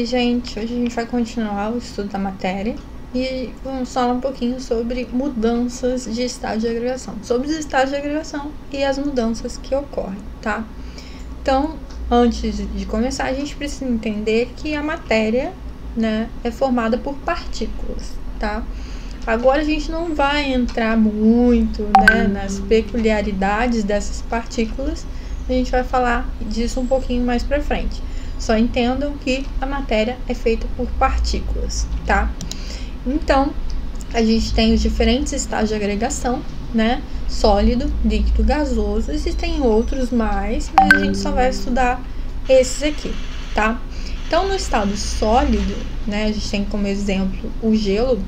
Oi, gente! Hoje a gente vai continuar o estudo da matéria e vamos falar um pouquinho sobre mudanças de estado de agregação, sobre os estados de agregação e as mudanças que ocorrem, tá? Então, antes de começar, a gente precisa entender que a matéria, né, é formada por partículas, tá? Agora a gente não vai entrar muito, né, nas peculiaridades dessas partículas, a gente vai falar disso um pouquinho mais pra frente. Só entendam que a matéria é feita por partículas, tá? Então, a gente tem os diferentes estados de agregação, né? Sólido, líquido, gasoso. Existem outros mais, mas a gente só vai estudar esses aqui, tá? Então, no estado sólido, né, a gente tem como exemplo o gelo.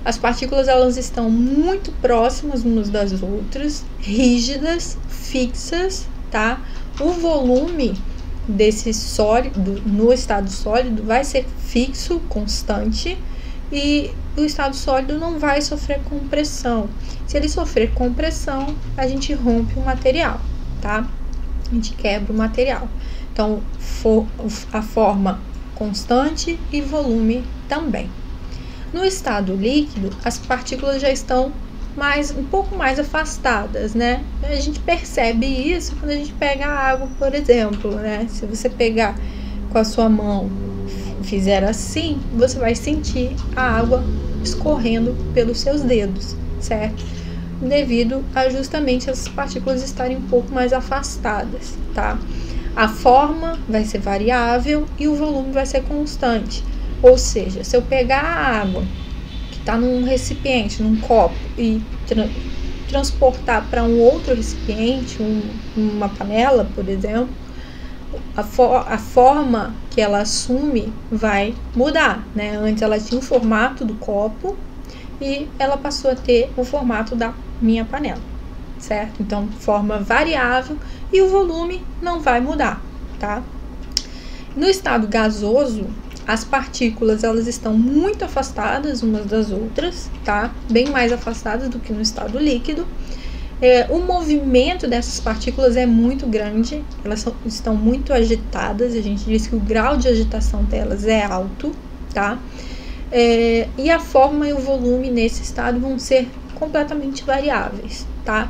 As partículas, elas estão muito próximas umas das outras, rígidas, fixas, tá? O volume desse sólido, no estado sólido, vai ser fixo, constante, e o estado sólido não vai sofrer compressão. Se ele sofrer compressão, a gente rompe o material, tá? A gente quebra o material. Então, a forma constante e volume também. No estado líquido, as partículas já estão um pouco mais afastadas, né? A gente percebe isso quando a gente pega a água, por exemplo, né? Se você pegar com a sua mão, fizer assim, você vai sentir a água escorrendo pelos seus dedos, certo? Devido a justamente essas partículas estarem um pouco mais afastadas, tá? A forma vai ser variável e o volume vai ser constante. Ou seja, se eu pegar a água tá num recipiente, num copo, e transportar para um outro recipiente, uma panela, por exemplo, a forma que ela assume vai mudar, né? Antes ela tinha o formato do copo e ela passou a ter o formato da minha panela, certo? Então, forma variável e o volume não vai mudar, tá? No estado gasoso, as partículas, elas estão muito afastadas umas das outras, tá? Bem mais afastadas do que no estado líquido. O movimento dessas partículas é muito grande, elas estão muito agitadas, a gente diz que o grau de agitação delas é alto, tá? E a forma e o volume nesse estado vão ser completamente variáveis, tá?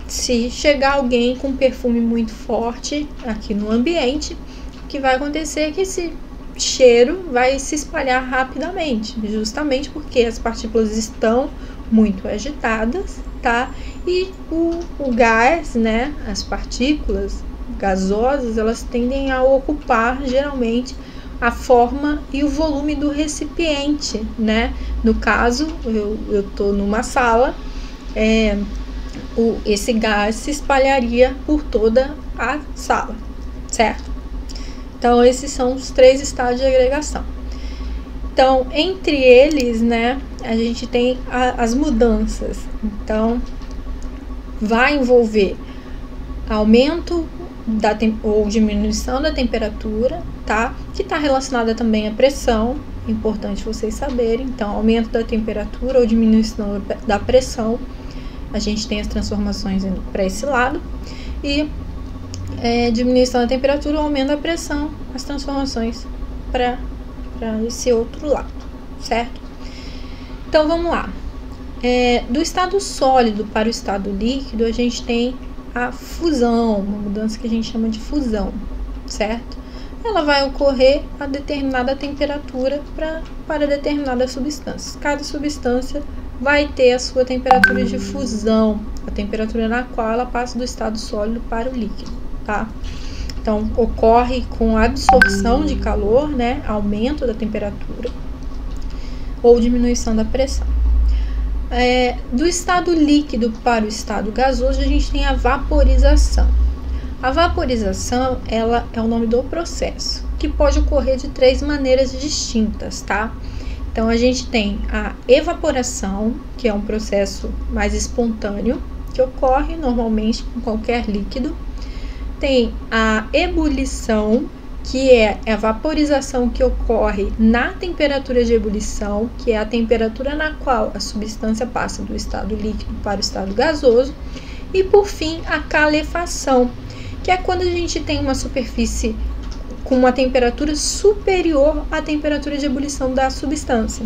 Se chegar alguém com perfume muito forte aqui no ambiente, o que vai acontecer é que esse cheiro vai se espalhar rapidamente, justamente porque as partículas estão muito agitadas, tá? E o gás, né, as partículas gasosas, elas tendem a ocupar geralmente a forma e o volume do recipiente, né? No caso, eu tô numa sala, esse gás se espalharia por toda a sala, certo? Então, esses são os três estados de agregação. Então, entre eles, né, a gente tem as mudanças. Então, vai envolver aumento ou diminuição da temperatura, tá? Que está relacionada também à pressão, é importante vocês saberem. Então, aumento da temperatura ou diminuição da pressão, a gente tem as transformações indo para esse lado. E diminuição da temperatura, aumento da pressão, as transformações para esse outro lado, certo? Então, vamos lá. Do estado sólido para o estado líquido, a gente tem a fusão, uma mudança que a gente chama de fusão, certo? Ela vai ocorrer a determinada temperatura para determinada substância. Cada substância vai ter a sua temperatura de fusão, a temperatura na qual ela passa do estado sólido para o líquido, tá? Então, ocorre com a absorção de calor, né? Aumento da temperatura ou diminuição da pressão. Do estado líquido para o estado gasoso, a gente tem a vaporização. A vaporização, ela é o nome do processo, que pode ocorrer de três maneiras distintas, tá? Então, a gente tem a evaporação, que é um processo mais espontâneo, que ocorre normalmente com qualquer líquido. Tem a ebulição, que é a vaporização que ocorre na temperatura de ebulição, que é a temperatura na qual a substância passa do estado líquido para o estado gasoso. E, por fim, a calefação, que é quando a gente tem uma superfície com uma temperatura superior à temperatura de ebulição da substância.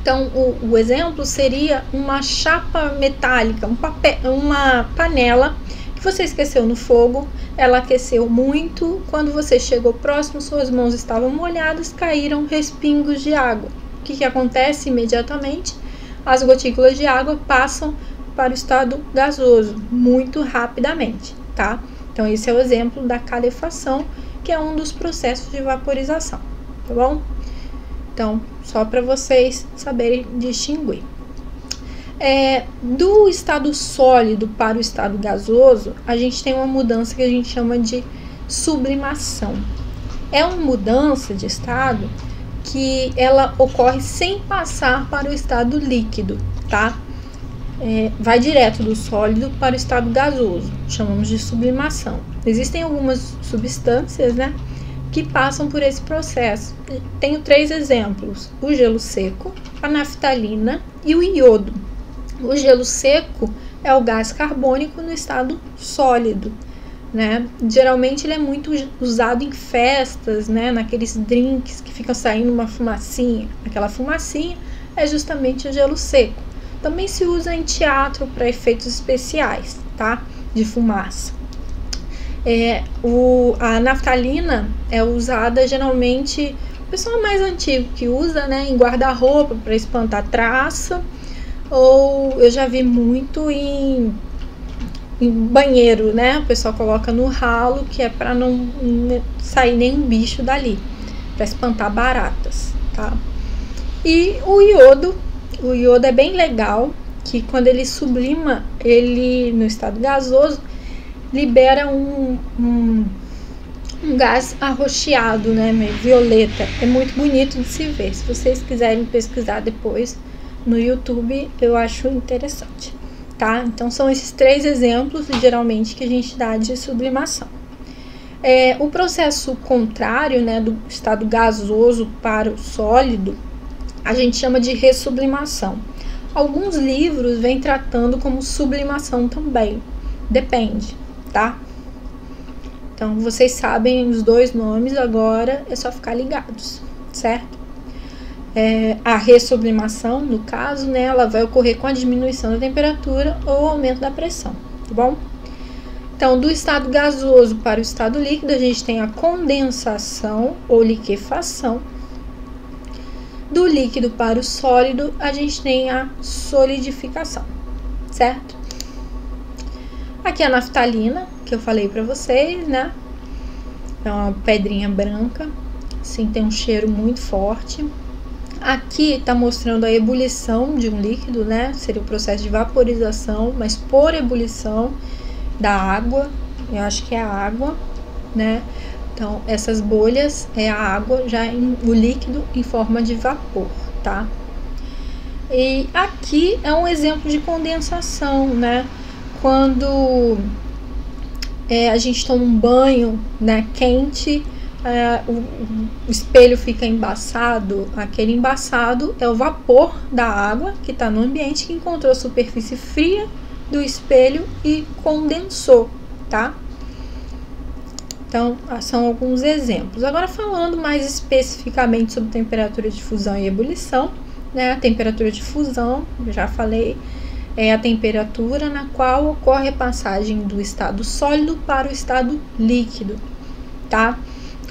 Então, o exemplo seria uma chapa metálica, uma panela que você esqueceu no fogo, ela aqueceu muito, quando você chegou próximo, suas mãos estavam molhadas, caíram respingos de água. O que acontece imediatamente? As gotículas de água passam para o estado gasoso muito rapidamente, tá? Então, esse é o exemplo da calefação, que é um dos processos de vaporização, tá bom? Então, só para vocês saberem distinguir. Do estado sólido para o estado gasoso, a gente tem uma mudança que a gente chama de sublimação. É uma mudança de estado que ela ocorre sem passar para o estado líquido, tá? Vai direto do sólido para o estado gasoso, chamamos de sublimação. Existem algumas substâncias, né, que passam por esse processo. Tenho 3 exemplos: o gelo seco, a naftalina e o iodo. O gelo seco é o gás carbônico no estado sólido, né? Geralmente ele é muito usado em festas, né, naqueles drinks que ficam saindo uma fumacinha. Aquela fumacinha é justamente o gelo seco. Também se usa em teatro para efeitos especiais, tá? De fumaça. A naftalina é usada geralmente, o pessoal mais antigo que usa, né, em guarda-roupa para espantar traça, ou eu já vi muito em banheiro, né? O pessoal coloca no ralo, que é para não sair nenhum bicho dali, para espantar baratas, tá? E o iodo é bem legal, que quando ele sublima, ele no estado gasoso libera um gás arroxeado, né, meio violeta. É muito bonito de se ver. Se vocês quiserem pesquisar depois no YouTube, eu acho interessante, tá? Então são esses 3 exemplos, geralmente, que a gente dá de sublimação. O processo contrário, né, do estado gasoso para o sólido, a gente chama de ressublimação. Alguns livros vêm tratando como sublimação também, depende, tá? Então, vocês sabem os 2 nomes, agora é só ficar ligados, certo? A ressublimação, no caso, né, ela vai ocorrer com a diminuição da temperatura ou aumento da pressão, tá bom? Então, do estado gasoso para o estado líquido, a gente tem a condensação ou liquefação. Do líquido para o sólido, a gente tem a solidificação, certo? Aqui a naftalina, que eu falei para vocês, né? É uma pedrinha branca, assim, tem um cheiro muito forte. Aqui tá mostrando a ebulição de um líquido, né? Seria o processo de vaporização, mas por ebulição da água, eu acho que é a água, né? Então, essas bolhas é a água, já o líquido em forma de vapor, tá? E aqui é um exemplo de condensação, né? Quando a gente toma um banho, né, quente, o espelho fica embaçado. Aquele embaçado é o vapor da água que está no ambiente, que encontrou a superfície fria do espelho e condensou, tá? Então, são alguns exemplos. Agora, falando mais especificamente sobre temperatura de fusão e ebulição, né? A temperatura de fusão, já falei, é a temperatura na qual ocorre a passagem do estado sólido para o estado líquido, tá?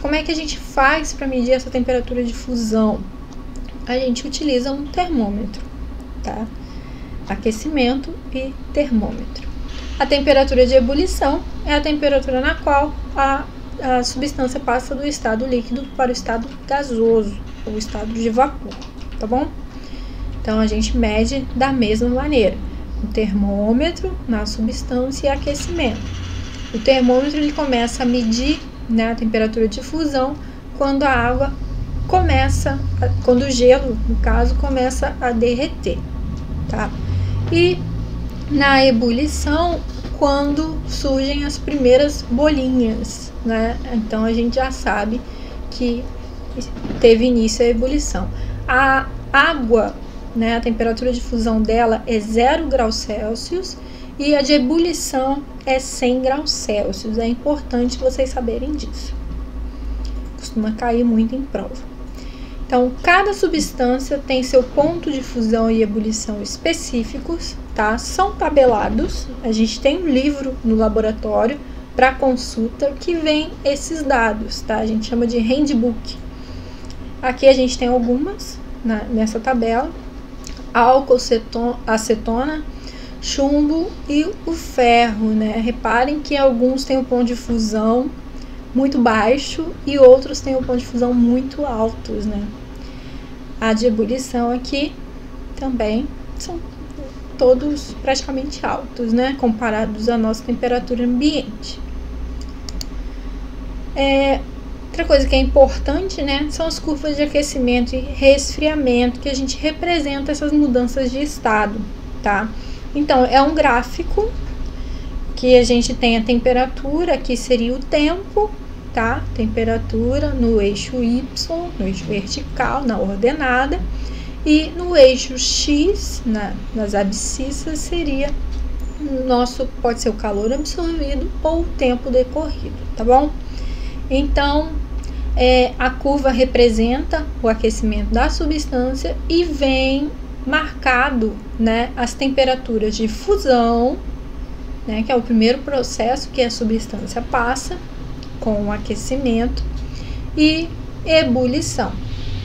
Como é que a gente faz para medir essa temperatura de fusão? A gente utiliza um termômetro, tá? Aquecimento e termômetro. A temperatura de ebulição é a temperatura na qual a substância passa do estado líquido para o estado gasoso, ou estado de vapor, tá bom? Então, a gente mede da mesma maneira. O termômetro na substância e aquecimento. O termômetro ele começa a medir, né, a temperatura de fusão quando a água quando o gelo, no caso, começa a derreter, tá? E na ebulição, quando surgem as primeiras bolinhas, né? Então a gente já sabe que teve início a ebulição. A água, né, a temperatura de fusão dela é 0 graus Celsius e a de ebulição é 100 graus Celsius. É importante vocês saberem disso. costuma cair muito em prova. Então, cada substância tem seu ponto de fusão e ebulição específicos, tá? São tabelados. A gente tem um livro no laboratório para consulta que vem esses dados, tá? A gente chama de handbook. Aqui a gente tem algumas nessa tabela: álcool, acetona, chumbo e o ferro, né? Reparem que alguns têm o ponto de fusão muito baixo e outros têm o ponto de fusão muito altos, né? A de ebulição aqui também são todos praticamente altos, né? Comparados à nossa temperatura ambiente. Outra coisa que é importante, né? São as curvas de aquecimento e resfriamento, que a gente representa essas mudanças de estado, tá? Então, é um gráfico que a gente tem a temperatura, aqui seria o tempo, tá? Temperatura no eixo Y, no eixo vertical, na ordenada, e no eixo X, nas abscissas, seria pode ser o calor absorvido ou o tempo decorrido, tá bom? Então, a curva representa o aquecimento da substância e vem marcado, né, as temperaturas de fusão, né, que é o primeiro processo que a substância passa com o aquecimento, e ebulição,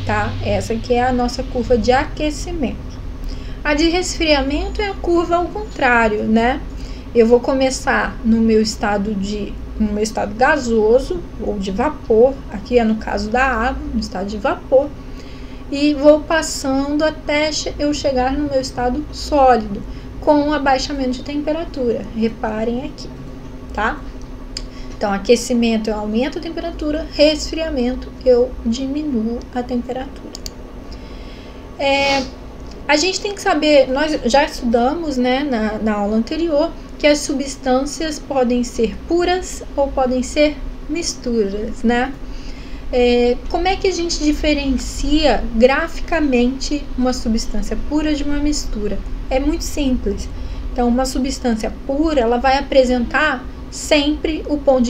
tá? Essa aqui é a nossa curva de aquecimento. A de resfriamento é a curva ao contrário, né? Eu vou começar no meu estado gasoso ou de vapor, aqui é no caso da água, no estado de vapor, e vou passando até eu chegar no meu estado sólido, com abaixamento de temperatura. Reparem aqui, tá? Então, aquecimento eu aumento a temperatura, resfriamento eu diminuo a temperatura. A gente tem que saber, nós já estudamos, né, na aula anterior, que as substâncias podem ser puras ou podem ser misturas, né? Como é que a gente diferencia graficamente uma substância pura de uma mistura? É muito simples. Então, uma substância pura, ela vai apresentar sempre o ponto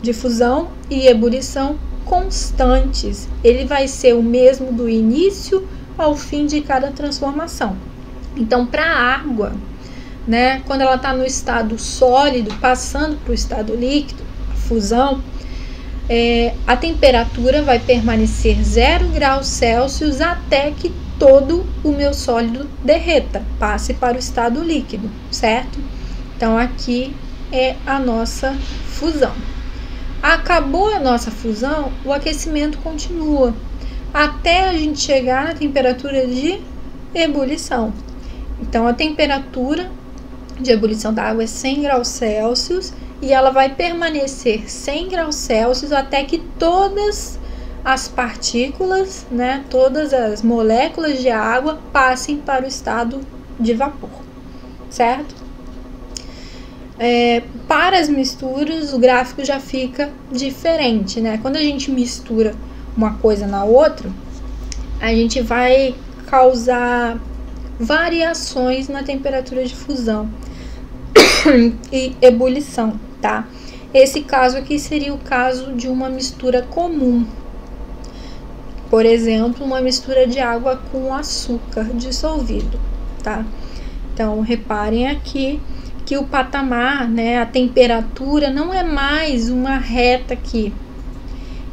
de fusão e ebulição constantes. Ele vai ser o mesmo do início ao fim de cada transformação. Então, para a água, né, quando ela está no estado sólido, passando para o estado líquido, a fusão, a temperatura vai permanecer 0 graus Celsius até que todo o meu sólido derreta, passe para o estado líquido, certo? Então, aqui é a nossa fusão. Acabou a nossa fusão, o aquecimento continua até a gente chegar na temperatura de ebulição. Então, a temperatura de ebulição da água é 100 graus Celsius e ela vai permanecer 100 graus Celsius até que todas as partículas, né, todas as moléculas de água passem para o estado de vapor, certo? Para as misturas, o gráfico já fica diferente, né? Quando a gente mistura uma coisa na outra, a gente vai causar variações na temperatura de fusão e ebulição, tá? Esse caso aqui seria o caso de uma mistura comum. Por exemplo, uma mistura de água com açúcar dissolvido, tá? Então, reparem aqui que o patamar, né, a temperatura não é mais uma reta aqui.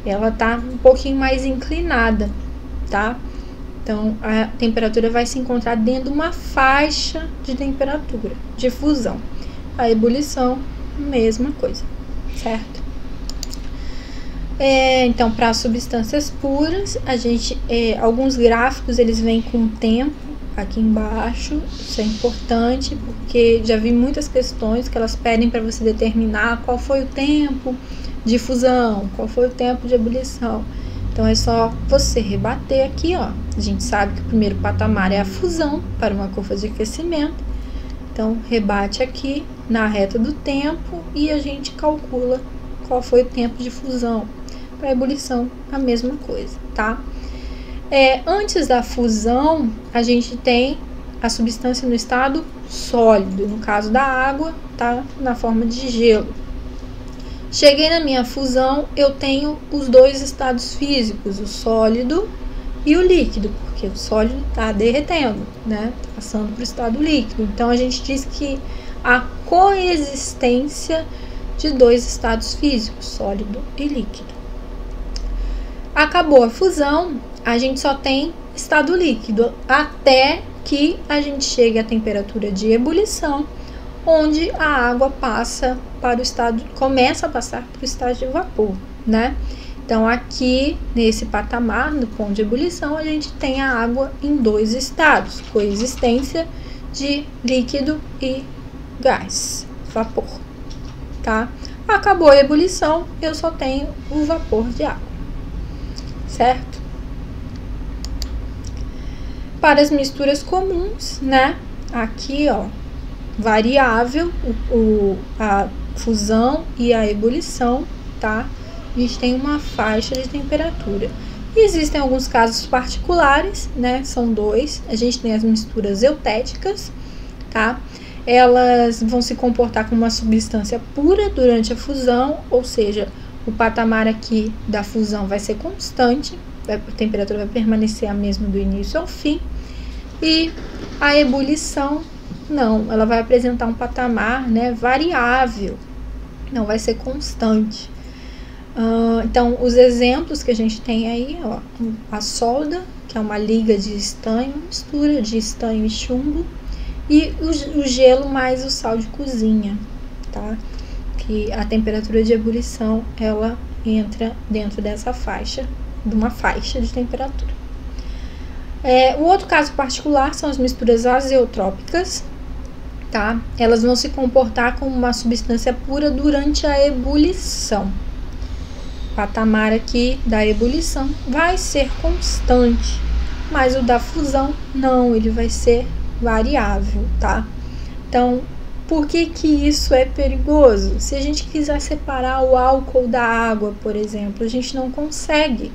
Ela tá um pouquinho mais inclinada, tá? Então, a temperatura vai se encontrar dentro de uma faixa de temperatura de fusão. A ebulição, mesma coisa, certo? Então, para as substâncias puras, a gente, alguns gráficos eles vêm com o tempo aqui embaixo. Isso é importante porque já vi muitas questões que elas pedem para você determinar qual foi o tempo de fusão, qual foi o tempo de ebulição. Então, é só você rebater aqui, ó. A gente sabe que o primeiro patamar é a fusão para uma curva de aquecimento. Então, rebate aqui na reta do tempo e a gente calcula qual foi o tempo de fusão. Para a ebulição, a mesma coisa, tá? Antes da fusão, a gente tem a substância no estado sólido. No caso da água, tá na forma de gelo. Cheguei na minha fusão, eu tenho os dois estados físicos, o sólido e o líquido, porque o sólido está derretendo, né? Passando para o estado líquido. Então, a gente diz que a coexistência de dois estados físicos, sólido e líquido. Acabou a fusão, a gente só tem estado líquido, até que a gente chegue à temperatura de ebulição, onde a água passa para o estado, começa a passar para o estado de vapor, né? Então, aqui nesse patamar, no ponto de ebulição, a gente tem a água em dois estados, coexistência de líquido e gás, vapor, tá? Acabou a ebulição, eu só tenho o vapor de água, certo? Para as misturas comuns, né? Aqui, ó, variável, a fusão e a ebulição, tá? A gente tem uma faixa de temperatura. E existem alguns casos particulares, né? São dois. A gente tem as misturas eutéticas, tá? Elas vão se comportar como uma substância pura durante a fusão, ou seja, o patamar aqui da fusão vai ser constante, a temperatura vai permanecer a mesma do início ao fim. E a ebulição, não, ela vai apresentar um patamar, né, variável, não vai ser constante. Então, os exemplos que a gente tem aí, ó, a solda, que é uma liga de estanho, mistura de estanho e chumbo, e o gelo mais o sal de cozinha, tá? Que a temperatura de ebulição, ela entra dentro dessa faixa, de uma faixa de temperatura. O outro caso particular são as misturas azeotrópicas, tá? Elas vão se comportar como uma substância pura durante a ebulição. O patamar aqui da ebulição vai ser constante, mas o da fusão não, ele vai ser variável, tá? Então, por que que isso é perigoso? Se a gente quiser separar o álcool da água, por exemplo, a gente não consegue.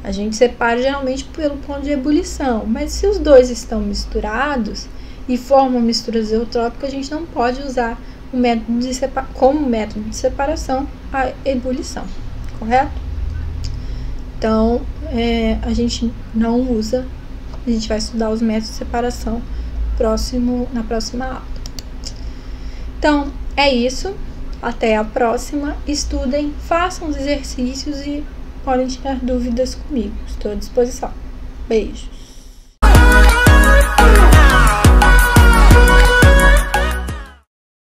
A gente separa geralmente pelo ponto de ebulição, mas se os dois estão misturados e formam mistura azeotrópica, a gente não pode usar o método de como método de separação a ebulição, correto? Então, a gente não usa, a gente vai estudar os métodos de separação na próxima aula. Então, é isso. Até a próxima. Estudem, façam os exercícios e podem tirar dúvidas comigo. Estou à disposição. Beijos.